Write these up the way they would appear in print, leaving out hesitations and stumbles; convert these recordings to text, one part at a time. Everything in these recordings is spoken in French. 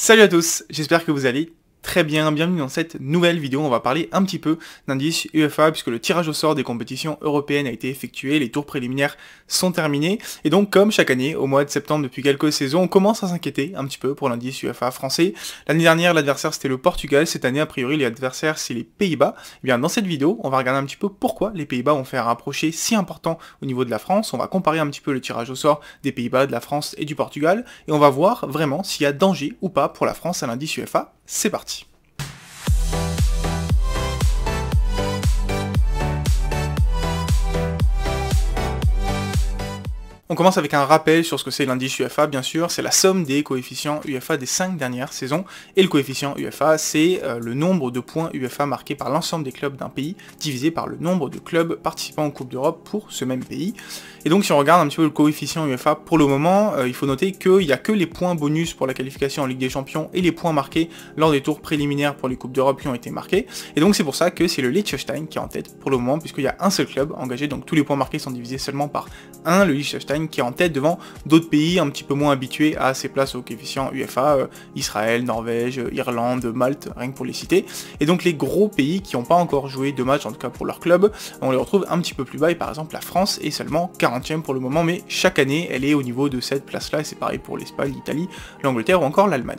Salut à tous, j'espère que vous allez très bien, bienvenue dans cette nouvelle vidéo. On va parler un petit peu d'indice UEFA puisque le tirage au sort des compétitions européennes a été effectué, les tours préliminaires sont terminés et donc comme chaque année au mois de septembre depuis quelques saisons, on commence à s'inquiéter un petit peu pour l'indice UEFA français. L'année dernière l'adversaire c'était le Portugal, cette année a priori l'adversaire c'est les Pays-Bas. Et bien dans cette vidéo on va regarder un petit peu pourquoi les Pays-Bas ont fait un rapproché si important au niveau de la France. On va comparer un petit peu le tirage au sort des Pays-Bas, de la France et du Portugal et on va voir vraiment s'il y a danger ou pas pour la France à l'indice UEFA. C'est parti. On commence avec un rappel sur ce que c'est l'indice UEFA, bien sûr, c'est la somme des coefficients UEFA des 5 dernières saisons, et le coefficient UEFA, c'est le nombre de points UEFA marqués par l'ensemble des clubs d'un pays, divisé par le nombre de clubs participants aux Coupes d'Europe pour ce même pays. Et donc si on regarde un petit peu le coefficient UEFA, pour le moment, il faut noter qu'il n'y a que les points bonus pour la qualification en Ligue des Champions et les points marqués lors des tours préliminaires pour les Coupes d'Europe qui ont été marqués, et donc c'est pour ça que c'est le Liechtenstein qui est en tête pour le moment, puisqu'il y a un seul club engagé, donc tous les points marqués sont divisés seulement par 1, le Liechtenstein qui est en tête devant d'autres pays un petit peu moins habitués à ces places au coefficient UEFA, Israël, Norvège, Irlande, Malte, rien que pour les citer. Et donc les gros pays qui n'ont pas encore joué de match, en tout cas pour leur club, on les retrouve un petit peu plus bas, et par exemple la France est seulement 40e pour le moment, mais chaque année elle est au niveau de cette place-là, et c'est pareil pour l'Espagne, l'Italie, l'Angleterre ou encore l'Allemagne.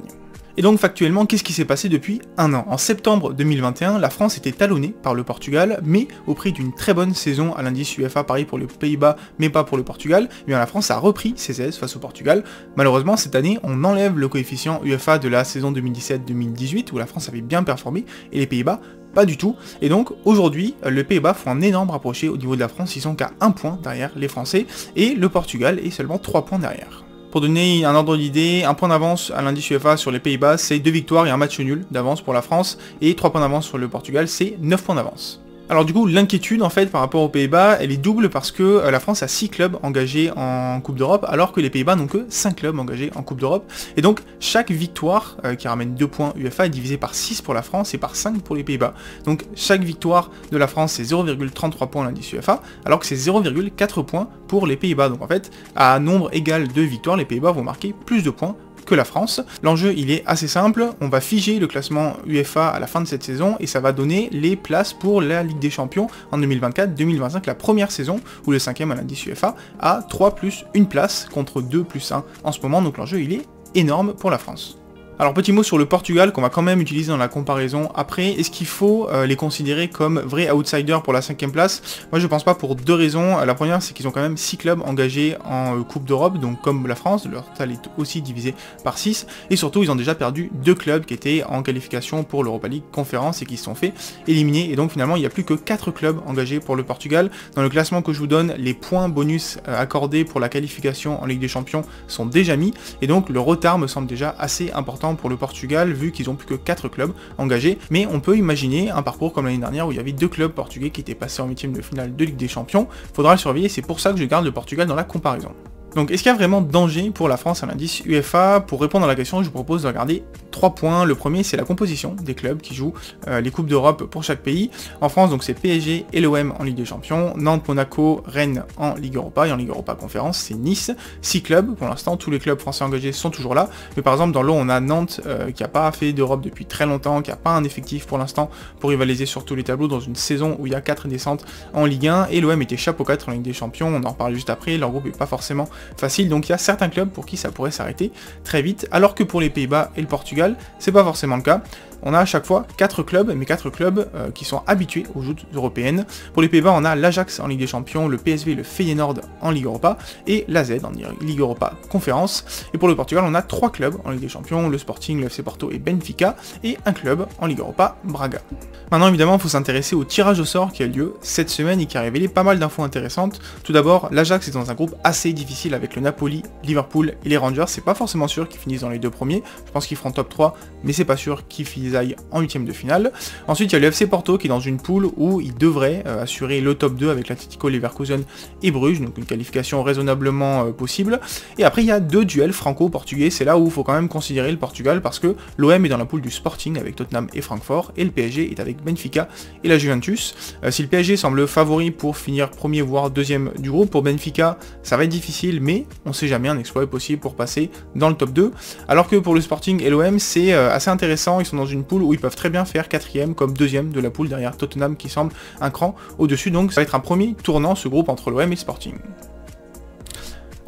Et donc factuellement, qu'est-ce qui s'est passé depuis un an? En septembre 2021, la France était talonnée par le Portugal, mais au prix d'une très bonne saison à l'indice UEFA, pareil pour les Pays-Bas, mais pas pour le Portugal, eh bien la France a repris ses aises face au Portugal. Malheureusement, cette année, on enlève le coefficient UEFA de la saison 2017-2018, où la France avait bien performé, et les Pays-Bas, pas du tout. Et donc aujourd'hui, les Pays-Bas font un énorme rapproché au niveau de la France, ils sont qu'à 1 point derrière les Français, et le Portugal est seulement 3 points derrière. Pour donner un ordre d'idée, un point d'avance à l'indice UEFA sur les Pays-Bas, c'est 2 victoires et un match nul d'avance pour la France, et 3 points d'avance sur le Portugal, c'est 9 points d'avance. Alors du coup, l'inquiétude en fait par rapport aux Pays-Bas, elle est double parce que la France a 6 clubs engagés en Coupe d'Europe, alors que les Pays-Bas n'ont que 5 clubs engagés en Coupe d'Europe, et donc chaque victoire qui ramène 2 points UEFA est divisée par 6 pour la France et par 5 pour les Pays-Bas. Donc chaque victoire de la France c'est 0,33 points à l'indice UEFA, alors que c'est 0,4 points pour les Pays-Bas. Donc en fait, à nombre égal de victoires, les Pays-Bas vont marquer plus de points que la France. L'enjeu il est assez simple, on va figer le classement UEFA à la fin de cette saison et ça va donner les places pour la Ligue des Champions en 2024-2025, la première saison où le 5e à l'indice UEFA a 3 plus 1 place contre 2 plus 1 en ce moment, donc l'enjeu il est énorme pour la France. Alors petit mot sur le Portugal qu'on va quand même utiliser dans la comparaison après, est-ce qu'il faut les considérer comme vrais outsiders pour la 5e place? Moi je pense pas pour deux raisons. La première c'est qu'ils ont quand même 6 clubs engagés en Coupe d'Europe, donc comme la France, leur total est aussi divisé par 6, et surtout ils ont déjà perdu 2 clubs qui étaient en qualification pour l'Europa League Conférence et qui se sont fait éliminer, et donc finalement il n'y a plus que 4 clubs engagés pour le Portugal. Dans le classement que je vous donne, les points bonus accordés pour la qualification en Ligue des Champions sont déjà mis, et donc le retard me semble déjà assez important pour le Portugal vu qu'ils ont plus que 4 clubs engagés, mais on peut imaginer un parcours comme l'année dernière où il y avait 2 clubs portugais qui étaient passés en 8e de finale de Ligue des Champions. Faudra le surveiller, c'est pour ça que je garde le Portugal dans la comparaison. Donc est-ce qu'il y a vraiment danger pour la France à l'indice UEFA? Pour répondre à la question, je vous propose de regarder 3 points. Le premier c'est la composition des clubs qui jouent les Coupes d'Europe pour chaque pays. En France donc c'est PSG et l'OM en Ligue des Champions, Nantes, Monaco, Rennes en Ligue Europa, et en Ligue Europa Conférence c'est Nice. 6 clubs pour l'instant, tous les clubs français engagés sont toujours là, mais par exemple dans l'eau on a Nantes qui n'a pas fait d'Europe depuis très longtemps, qui n'a pas un effectif pour l'instant pour rivaliser sur tous les tableaux dans une saison où il y a 4 descentes en Ligue 1, et l'OM était chapeau 4 en Ligue des Champions, on en reparle juste après, leur groupe est pas forcément facile, donc il y a certains clubs pour qui ça pourrait s'arrêter très vite, alors que pour les Pays-Bas et le Portugal, c'est pas forcément le cas. On a à chaque fois 4 clubs, mais 4 clubs qui sont habitués aux joutes européennes. Pour les Pays-Bas, on a l'Ajax en Ligue des Champions, le PSV, le Feyenoord en Ligue Europa, et l'AZ en Ligue Europa Conférence. Et pour le Portugal, on a 3 clubs en Ligue des Champions, le Sporting, le FC Porto et Benfica, et un club en Ligue Europa, Braga. Maintenant, évidemment, il faut s'intéresser au tirage au sort qui a eu lieu cette semaine et qui a révélé pas mal d'infos intéressantes. Tout d'abord, l'Ajax est dans un groupe assez difficile avec le Napoli, Liverpool et les Rangers. C'est pas forcément sûr qu'ils finissent dans les 2 premiers. Je pense qu'ils feront top 3, mais c'est pas sûr qu'ils finissent qu'ils aillent en 8ème de finale. Ensuite il y a le FC Porto qui est dans une poule où il devrait assurer le top 2 avec l'Atlético Leverkusen et Bruges, donc une qualification raisonnablement possible. Et après il y a 2 duels franco-portugais, c'est là où il faut quand même considérer le Portugal parce que l'OM est dans la poule du Sporting avec Tottenham et Francfort, et le PSG est avec Benfica et la Juventus. Si le PSG semble favori pour finir premier voire deuxième du groupe, pour Benfica ça va être difficile, mais on sait jamais, un exploit est possible pour passer dans le top 2, alors que pour le Sporting et l'OM c'est assez intéressant, ils sont dans une poule où ils peuvent très bien faire 4ème comme 2ème de la poule derrière Tottenham qui semble un cran au-dessus, donc ça va être un premier tournant ce groupe entre l'OM et le Sporting.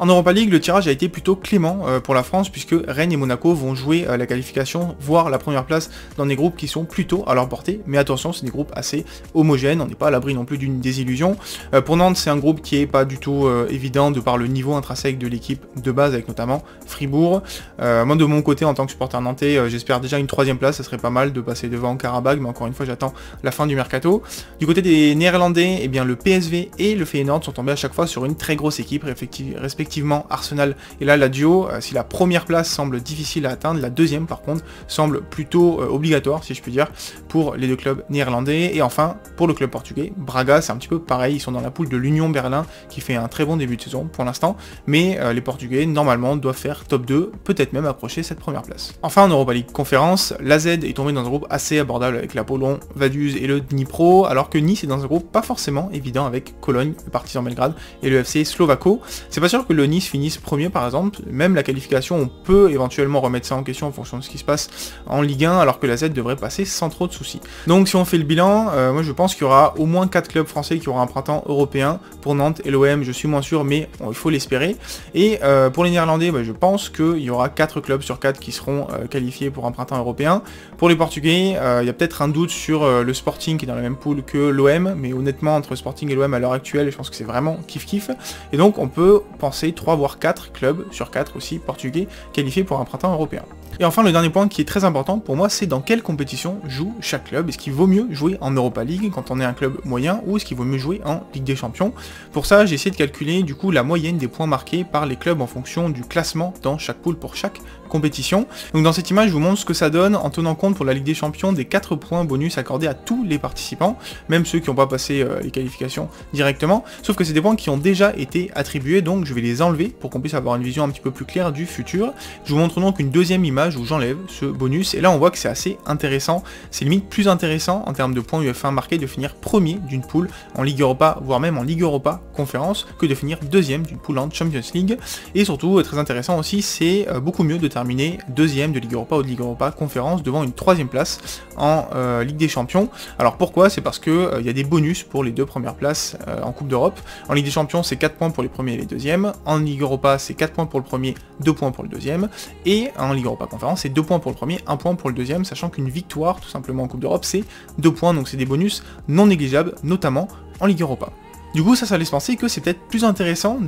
En Europa League, le tirage a été plutôt clément pour la France, puisque Rennes et Monaco vont jouer la qualification, voire la première place dans des groupes qui sont plutôt à leur portée, mais attention, c'est des groupes assez homogènes, on n'est pas à l'abri non plus d'une désillusion. Pour Nantes, c'est un groupe qui est pas du tout évident de par le niveau intrinsèque de l'équipe de base, avec notamment Fribourg. Moi de mon côté, en tant que supporter nantais, j'espère déjà une 3ème place, ça serait pas mal de passer devant Karabakh, mais encore une fois, j'attends la fin du mercato. Du côté des Néerlandais, eh bien, le PSV et le Feyenoord sont tombés à chaque fois sur une très grosse équipe, respectivement Arsenal et là Lazio. Si la première place semble difficile à atteindre, la deuxième par contre semble plutôt obligatoire, si je puis dire, pour les deux clubs néerlandais. Et enfin pour le club portugais, Braga, c'est un petit peu pareil, ils sont dans la poule de l'Union Berlin qui fait un très bon début de saison pour l'instant, mais les Portugais normalement doivent faire top 2, peut-être même approcher cette première place. Enfin en Europa League Conférence, l'AZ est tombé dans un groupe assez abordable avec l'Apollon, Vaduz et le Dnipro, alors que Nice est dans un groupe pas forcément évident avec Cologne, le Partizan Belgrade et le FC Slovako. C'est pas sûr que le Nice finisse premier par exemple, même la qualification on peut éventuellement remettre ça en question en fonction de ce qui se passe en Ligue 1, alors que la Z devrait passer sans trop de soucis. Donc si on fait le bilan, moi je pense qu'il y aura au moins 4 clubs français qui auront un printemps européen. Pour Nantes et l'OM je suis moins sûr, mais bon, il faut l'espérer. Et pour les Néerlandais, je pense qu'il y aura 4 clubs sur 4 qui seront qualifiés pour un printemps européen. Pour les Portugais, il y a peut-être un doute sur le Sporting qui est dans la même poule que l'OM, mais honnêtement entre Sporting et l'OM à l'heure actuelle, je pense que c'est vraiment kiff-kiff. Et donc on peut penser 3 voire 4 clubs sur 4 aussi portugais qualifiés pour un printemps européen. Et enfin le dernier point qui est très important pour moi, c'est dans quelle compétition joue chaque club. Est-ce qu'il vaut mieux jouer en Europa League quand on est un club moyen, ou est-ce qu'il vaut mieux jouer en Ligue des Champions? Pour ça j'ai essayé de calculer du coup la moyenne des points marqués par les clubs en fonction du classement dans chaque poule pour chaque compétition. Donc dans cette image je vous montre ce que ça donne en tenant compte pour la Ligue des Champions des 4 points bonus accordés à tous les participants, même ceux qui n'ont pas passé les qualifications directement, sauf que c'est des points qui ont déjà été attribués, donc je vais les enlever pour qu'on puisse avoir une vision un petit peu plus claire du futur. Je vous montre donc une deuxième image où j'enlève ce bonus, et là on voit que c'est assez intéressant, c'est limite plus intéressant en termes de points UEFA marqués de finir premier d'une poule en Ligue Europa, voire même en Ligue Europa Conférence, que de finir deuxième d'une poule en Champions League, et surtout très intéressant aussi, c'est beaucoup mieux de terminer deuxième de Ligue Europa ou de Ligue Europa Conférence devant une 3ème place en Ligue des Champions. Alors pourquoi? C'est parce que il y a des bonus pour les 2 premières places en Coupe d'Europe. En Ligue des Champions c'est 4 points pour les premiers et les deuxièmes, en Ligue Europa c'est 4 points pour le premier, 2 points pour le deuxième, et en Ligue Europa Conférence c'est 2 points pour le premier, 1 point pour le deuxième, sachant qu'une victoire tout simplement en Coupe d'Europe c'est 2 points, donc c'est des bonus non négligeables, notamment en Ligue Europa. Du coup, ça laisse penser que c'est peut-être plus intéressant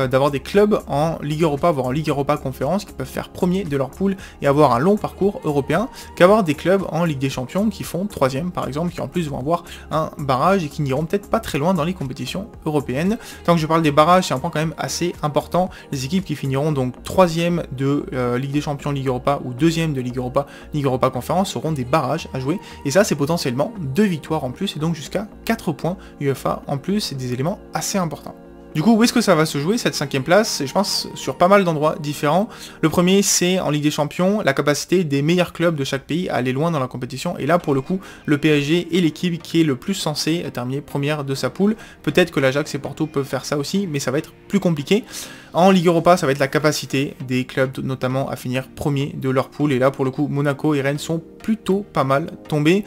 d'avoir des clubs en Ligue Europa, voire en Ligue Europa Conférence, qui peuvent faire premier de leur poule et avoir un long parcours européen, qu'avoir des clubs en Ligue des Champions qui font 3ème par exemple, qui en plus vont avoir un barrage et qui n'iront peut-être pas très loin dans les compétitions européennes. Tant que je parle des barrages, c'est un point quand même assez important. Les équipes qui finiront donc 3ème de Ligue des Champions Ligue Europa ou 2ème de Ligue Europa Conférence auront des barrages à jouer, et ça c'est potentiellement 2 victoires en plus, et donc jusqu'à 4 points UEFA en plus, c'est des éléments assez importants. Du coup, où est-ce que ça va se jouer, cette 5ème place? Et je pense sur pas mal d'endroits différents. Le premier, c'est en Ligue des Champions, la capacité des meilleurs clubs de chaque pays à aller loin dans la compétition. Et là, pour le coup, le PSG est l'équipe qui est le plus censée terminer première de sa poule. Peut-être que l'Ajax et Porto peuvent faire ça aussi, mais ça va être plus compliqué. En Ligue Europa, ça va être la capacité des clubs, notamment, à finir premier de leur poule. Et là, pour le coup, Monaco et Rennes sont plutôt pas mal tombés.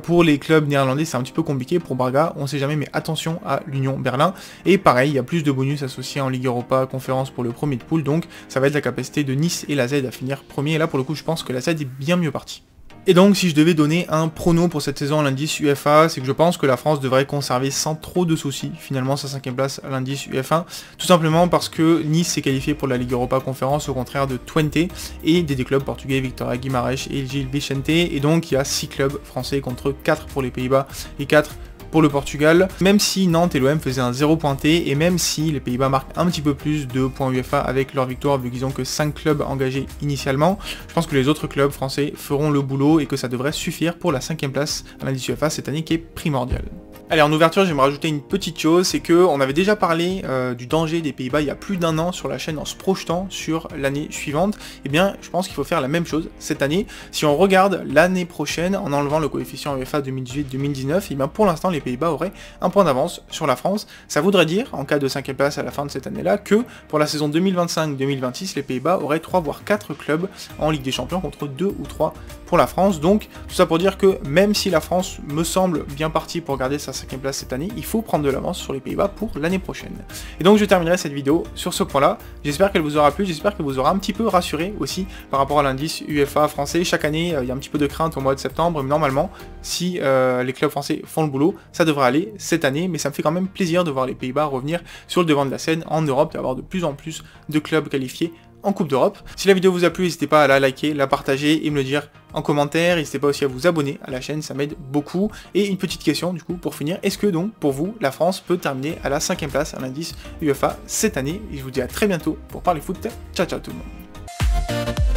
Pour les clubs néerlandais, c'est un petit peu compliqué. Pour Braga, on sait jamais, mais attention à l'Union Berlin. Et pareil, il y a plus de bonus associés en Ligue Europa Conférence pour le premier de poule, donc ça va être la capacité de Nice et la Z à finir premier. Et là, pour le coup, je pense que la Z est bien mieux partie. Et donc, si je devais donner un prono pour cette saison à l'indice UEFA, c'est que je pense que la France devrait conserver sans trop de soucis, finalement, sa 5ème place à l'indice UEFA, tout simplement parce que Nice s'est qualifié pour la Ligue Europa Conférence, au contraire de Twente, et des clubs portugais, Victoria Guimarães et Gil Vicente, et donc il y a 6 clubs français contre 4 pour les Pays-Bas et 4 pour le Portugal, même si Nantes et l'OM faisaient un 0 pointé, et même si les Pays-Bas marquent un petit peu plus de points UEFA avec leur victoire, vu qu'ils ont que 5 clubs engagés initialement, je pense que les autres clubs français feront le boulot et que ça devrait suffire pour la 5e place à l'indice UEFA cette année qui est primordiale. Allez, en ouverture, j'aimerais rajouter une petite chose, c'est que on avait déjà parlé du danger des Pays-Bas il y a plus d'1 an sur la chaîne en se projetant sur l'année suivante. Eh bien, je pense qu'il faut faire la même chose cette année. Si on regarde l'année prochaine, en enlevant le coefficient UEFA 2018-2019, eh bien pour l'instant, les Pays-Bas auraient un point d'avance sur la France. Ça voudrait dire, en cas de 5e place à la fin de cette année-là, que pour la saison 2025-2026, les Pays-Bas auraient 3 voire 4 clubs en Ligue des Champions contre 2 ou 3 pour la France. Donc, tout ça pour dire que même si la France me semble bien partie pour garder sa 5e place cette année, il faut prendre de l'avance sur les Pays-Bas pour l'année prochaine. Et donc je terminerai cette vidéo sur ce point-là. J'espère qu'elle vous aura plu, j'espère qu'elle vous aura un petit peu rassuré aussi par rapport à l'indice UEFA français. Chaque année, il y a un petit peu de crainte au mois de septembre, mais normalement, si les clubs français font le boulot, ça devrait aller cette année, mais ça me fait quand même plaisir de voir les Pays-Bas revenir sur le devant de la scène en Europe et avoir de plus en plus de clubs qualifiés en Coupe d'Europe. Si la vidéo vous a plu, n'hésitez pas à la liker, la partager et me le dire en commentaire. N'hésitez pas aussi à vous abonner à la chaîne, ça m'aide beaucoup. Et une petite question du coup pour finir, est-ce que donc pour vous, la France peut terminer à la 5e place à l'indice UEFA cette année? Et je vous dis à très bientôt pour parler foot. Ciao ciao tout le monde.